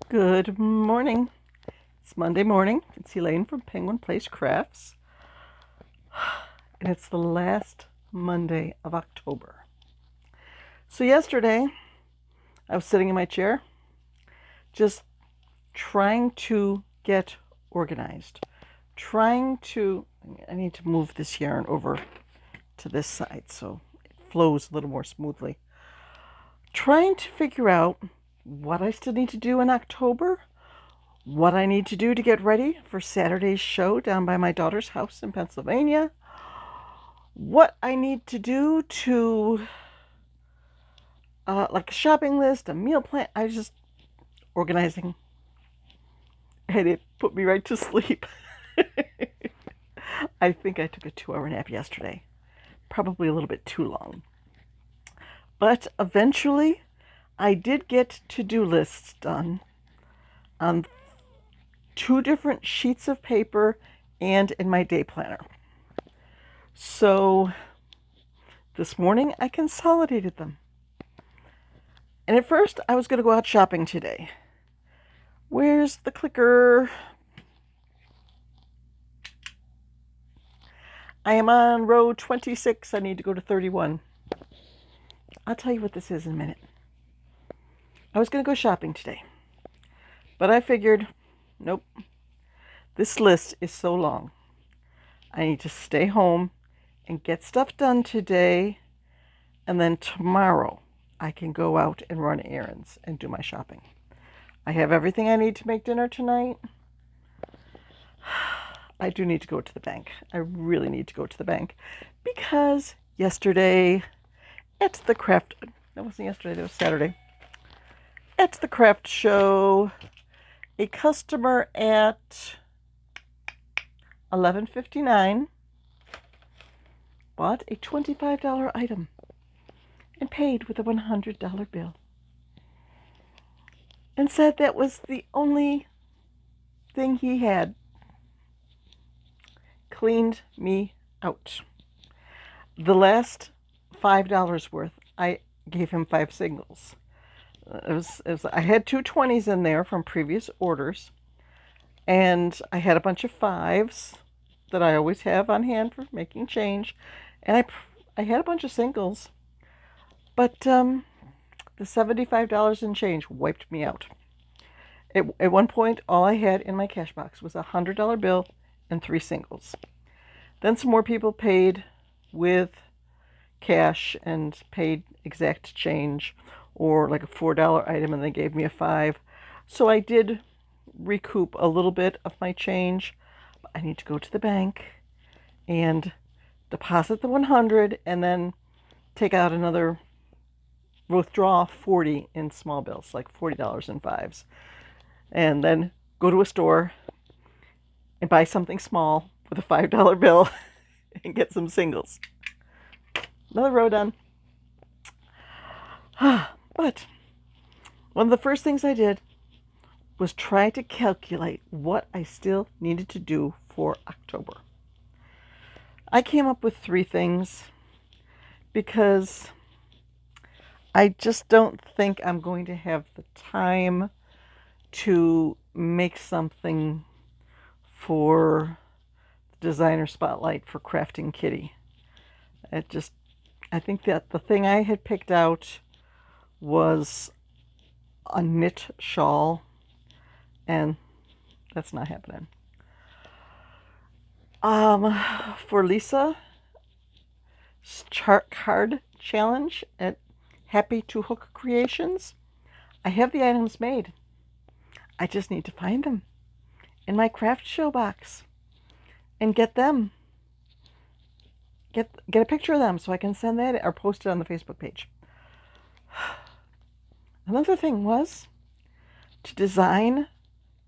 Good morning. It's Monday morning. It's Elaine from Penguin Place Crafts. And it's the last Monday of October. So yesterday, I was sitting in my chair, just trying to get organized. I need to move this yarn over to this side so it flows a little more smoothly. Trying to figure out what I still need to do in October, what I need to do to get ready for Saturday's show down by my daughter's house in Pennsylvania, what I need to do to, like a shopping list, a meal plan. I was just organizing, and it put me right to sleep. I think I took a 2-hour nap yesterday, probably a little bit too long. But eventually, I did get to-do lists done on 2 different sheets of paper and in my day planner. So this morning I consolidated them. And at first I was going to go out shopping today. Where's the clicker? I am on row 26. I need to go to 31. I'll tell you what this is in a minute. I was going to go shopping today, but I figured, nope, this list is so long. I need to stay home and get stuff done today, and then tomorrow I can go out and run errands and do my shopping. I have everything I need to make dinner tonight. I do need to go to the bank. I really need to go to the bank because yesterday at the craft, that wasn't yesterday, that was Saturday. At the craft show, a customer at 11:59 bought a $25 item and paid with a $100 bill and said that was the only thing he had. Cleaned me out. The last $5 worth, I gave him 5 singles. I had 2 20s in there from previous orders, and I had a bunch of 5s that I always have on hand for making change, and I had a bunch of singles, but the $75 and change wiped me out. At one point, all I had in my cash box was a $100 bill and 3 singles. Then some more people paid with cash and paid exact change, or like a $4 item, and they gave me a 5. So I did recoup a little bit of my change. But I need to go to the bank and deposit the 100 and then take out another, withdraw 40 in small bills, like $40 in 5s, and then go to a store and buy something small with a $5 bill and get some singles. Another row done. But one of the first things I did was try to calculate what I still needed to do for October. I came up with 3 things because I just don't think I'm going to have the time to make something for the designer spotlight for Crafting Kitty. I think that the thing I had picked out was a knit shawl, and that's not happening. For Lisa card challenge at Happy to Hook Creations, I have the items made. I just need to find them in my craft show box and get them. Get a picture of them so I can send that or post it on the Facebook page. Another thing was to design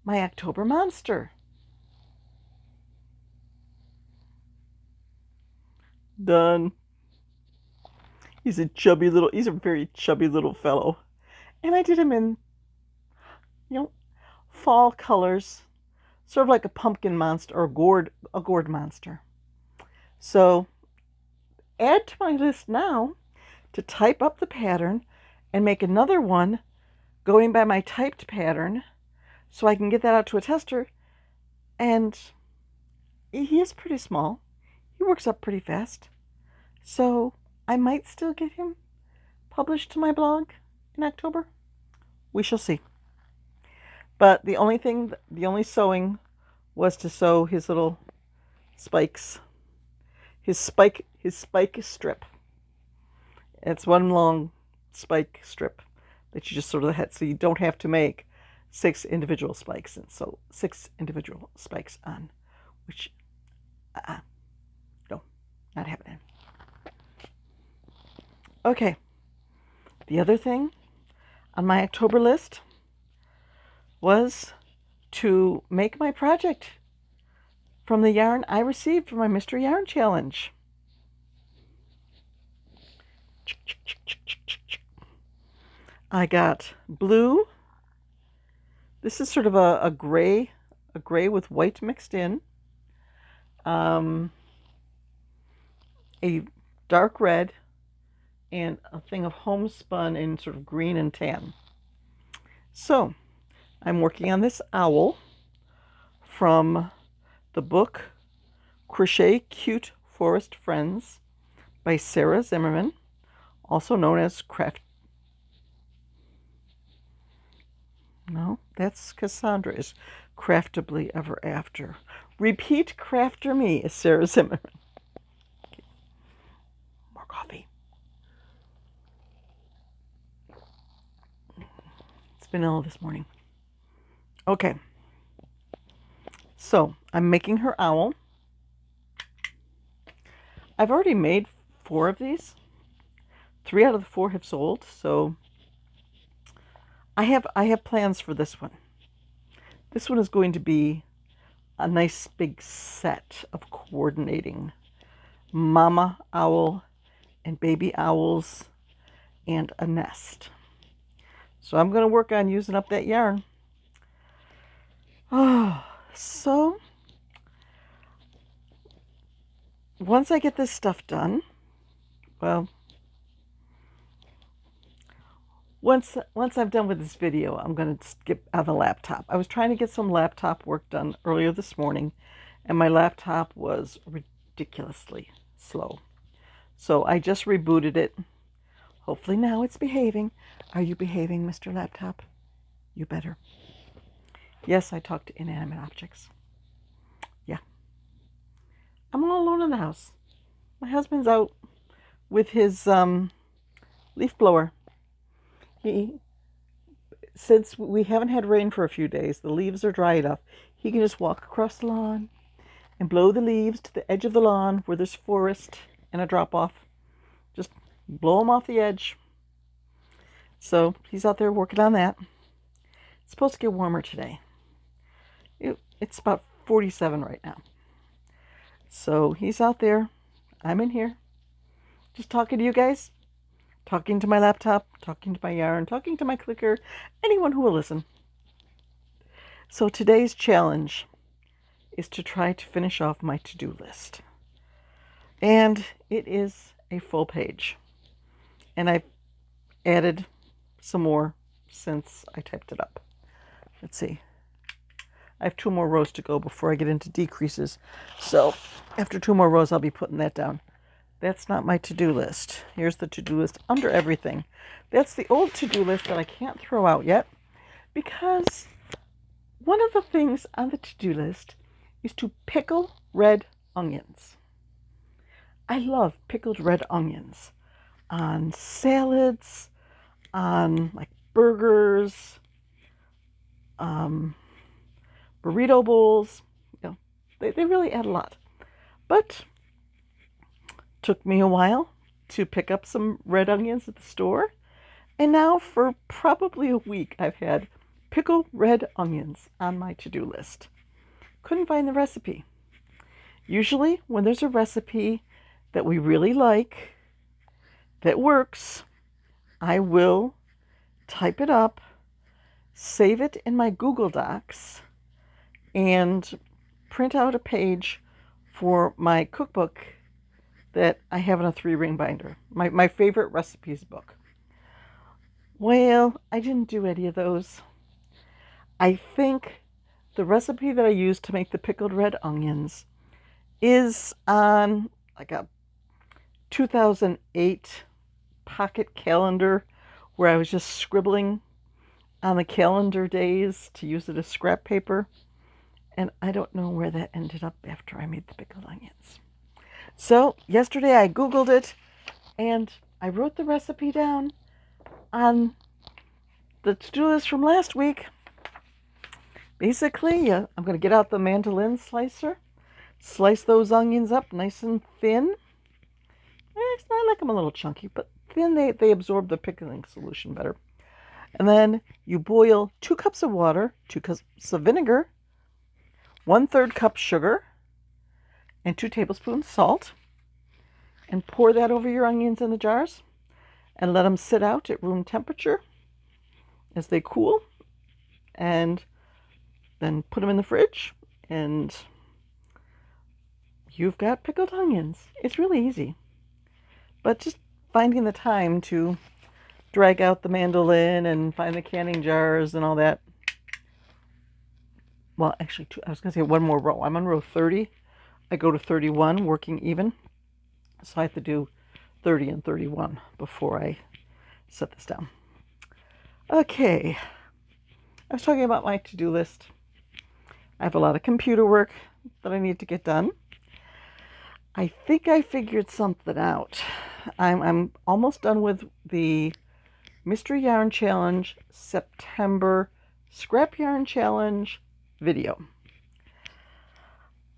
my October monster. Done. He's a very chubby little fellow. And I did him in, fall colors, sort of like a pumpkin monster or a gourd monster. So add to my list now to type up the pattern and make another one going by my typed pattern so I can get that out to a tester. And he is pretty small. He works up pretty fast. So I might still get him published to my blog in October. We shall see. But the only sewing was to sew his little spikes, his spike strip. It's one long spike strip that you just sort of had, so you don't have to make 6 individual spikes, and so 6 individual spikes on, which, no, not happening. Okay, the other thing on my October list was to make my project from the yarn I received for my Mystery Yarn Challenge. I got blue. This is sort of a gray with white mixed in. A dark red, and a thing of homespun in sort of green and tan. So I'm working on this owl from the book Crochet Cute Forest Friends by Sarah Zimmerman, also known as No, that's Cassandra's Craftably Ever After. Repeat Crafter Me is Sarah Zimmerman. Okay. More coffee. It's vanilla this morning. Okay. So I'm making her owl. I've already made 4 of these. 3 out of the 4 have sold, so I have plans for this one. This one is going to be a nice big set of coordinating mama owl and baby owls and a nest. So I'm going to work on using up that yarn. So once I get this stuff done, well, once I'm done with this video, I'm going to skip on the laptop. I was trying to get some laptop work done earlier this morning, and my laptop was ridiculously slow. So I just rebooted it. Hopefully now it's behaving. Are you behaving, Mr. Laptop? You better. Yes, I talk to inanimate objects. Yeah. I'm all alone in the house. My husband's out with his leaf blower. Since we haven't had rain for a few days, the leaves are dry enough. He can just walk across the lawn and blow the leaves to the edge of the lawn where there's forest and a drop-off. Just blow them off the edge. So he's out there working on that. It's supposed to get warmer today. It's about 47 right now. So he's out there. I'm in here. Just talking to you guys. Talking to my laptop, talking to my yarn, talking to my clicker, anyone who will listen. So today's challenge is to try to finish off my to-do list. And it is a full page. And I've added some more since I typed it up. Let's see. I have 2 more rows to go before I get into decreases. So after 2 more rows, I'll be putting that down. That's not my to-do list. Here's the to-do list under everything. That's the old to-do list that I can't throw out yet, because one of the things on the to-do list is to pickle red onions. I love pickled red onions on salads, on like burgers, burrito bowls. You know, they really add a lot. But took me a while to pick up some red onions at the store, and now for probably a week I've had pickled red onions on my to-do list. Couldn't find the recipe. Usually when there's a recipe that we really like, that works, I will type it up, save it in my Google Docs, and print out a page for my cookbook that I have in a 3-ring binder. My favorite recipes book. Well, I didn't do any of those. I think the recipe that I used to make the pickled red onions is on like a 2008 pocket calendar where I was just scribbling on the calendar days to use it as scrap paper. And I don't know where that ended up after I made the pickled onions. So yesterday I Googled it and I wrote the recipe down on the to-do list from last week. Basically, I'm going to get out the mandolin slicer, slice those onions up nice and thin. I like them a little chunky, but thin, they absorb the pickling solution better. And then you boil 2 cups of water, 2 cups of vinegar, 1/3 cup sugar, and 2 tablespoons salt. And pour that over your onions in the jars and let them sit out at room temperature as they cool. And then put them in the fridge and you've got pickled onions. It's really easy. But just finding the time to drag out the mandolin and find the canning jars and all that. Well, actually, I was going to say one more row. I'm on row 30. I go to 31, working even. So I have to do 30 and 31 before I set this down. Okay. I was talking about my to-do list. I have a lot of computer work that I need to get done. I think I figured something out. I'm almost done with the Mystery Yarn Challenge September Scrap Yarn Challenge video.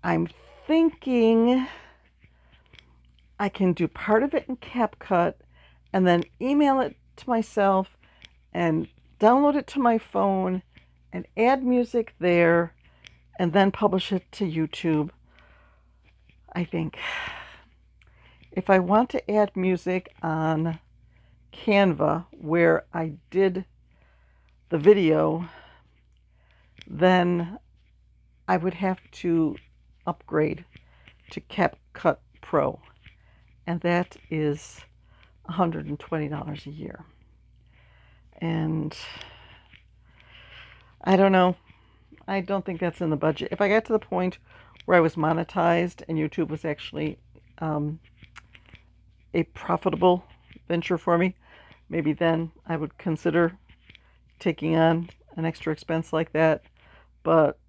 I'm thinking I can do part of it in CapCut and then email it to myself and download it to my phone and add music there and then publish it to YouTube. I think if I want to add music on Canva where I did the video, then I would have to upgrade to CapCut Pro, and that is $120 a year. And I don't know. I don't think that's in the budget. If I got to the point where I was monetized and YouTube was actually a profitable venture for me, maybe then I would consider taking on an extra expense like that. But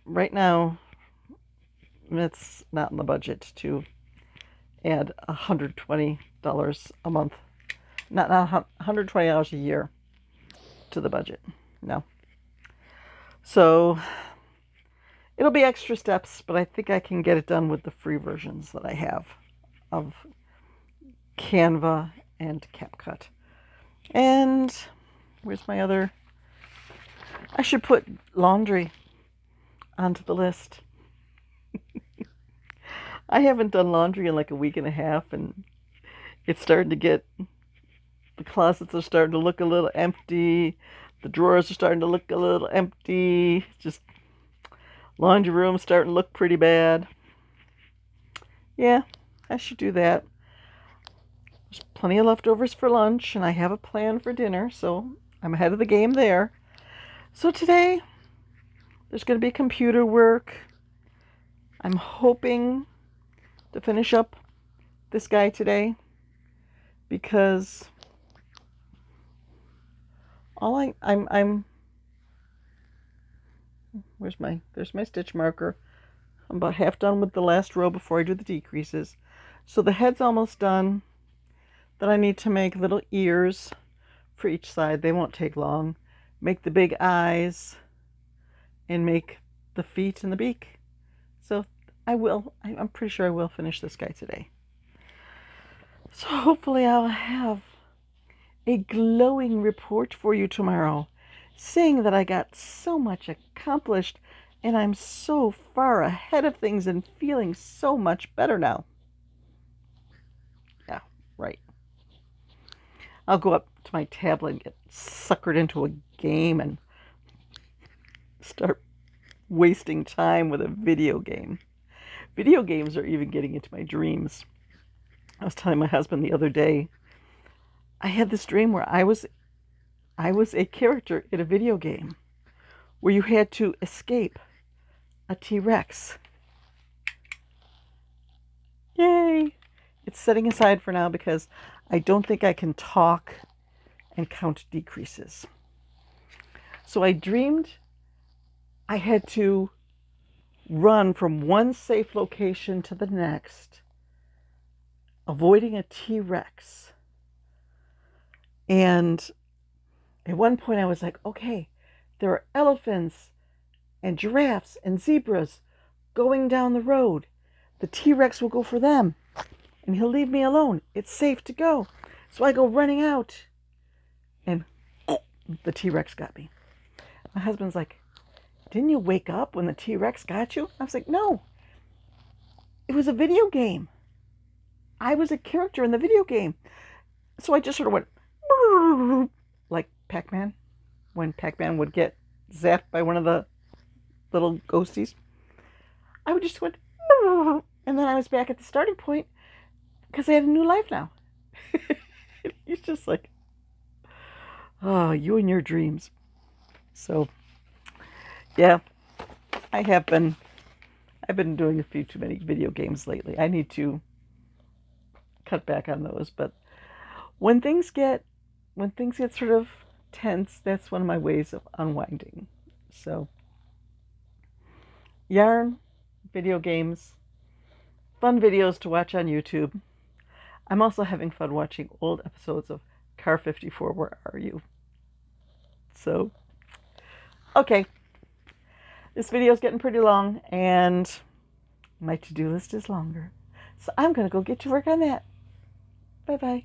right now, it's not in the budget to add $120 a month. Not $120 a year to the budget. No. So it'll be extra steps, but I think I can get it done with the free versions that I have of Canva and CapCut. And where's my other? I should put laundry onto the list. I haven't done laundry in like a week and a half, and it's starting to get, the closets are starting to look a little empty. The drawers are starting to look a little empty. Just laundry room starting to look pretty bad. Yeah, I should do that. There's plenty of leftovers for lunch, and I have a plan for dinner, so I'm ahead of the game there. So today, there's going to be computer work. I'm hoping to finish up this guy today because I'm there's my stitch marker. I'm about half done with the last row before I do the decreases. So the head's almost done. Then I need to make little ears for each side. They won't take long. Make the big eyes and make the feet and the beak. So I'm pretty sure I will finish this guy today. So hopefully I'll have a glowing report for you tomorrow, saying that I got so much accomplished and I'm so far ahead of things and feeling so much better now. Yeah, right. I'll go up to my tablet and get suckered into a game and start wasting time with a video game. Video games are even getting into my dreams. I was telling my husband the other day, I had this dream where I was a character in a video game. where you had to escape a T-Rex. Yay! It's setting aside for now because I don't think I can talk and count decreases. So I dreamed I had to run from one safe location to the next, avoiding a T-Rex. And at one point I was like, okay, there are elephants and giraffes and zebras going down the road. The T-Rex will go for them and he'll leave me alone. It's safe to go. So I go running out and the T-Rex got me. My husband's like, didn't you wake up when the T-Rex got you? I was like, no, it was a video game. I was a character in the video game. So I just sort of went like Pac-Man, when Pac-Man would get zapped by one of the little ghosties. I would just went, and then I was back at the starting point because I had a new life now. He's just like, oh, you and your dreams. So, yeah, I've been doing a few too many video games lately. I need to cut back on those. But when things get sort of tense, that's one of my ways of unwinding. So, yarn, video games, fun videos to watch on YouTube. I'm also having fun watching old episodes of Car 54, Where Are You? So, okay. This video is getting pretty long, and my to-do list is longer. So I'm going to go get to work on that. Bye-bye.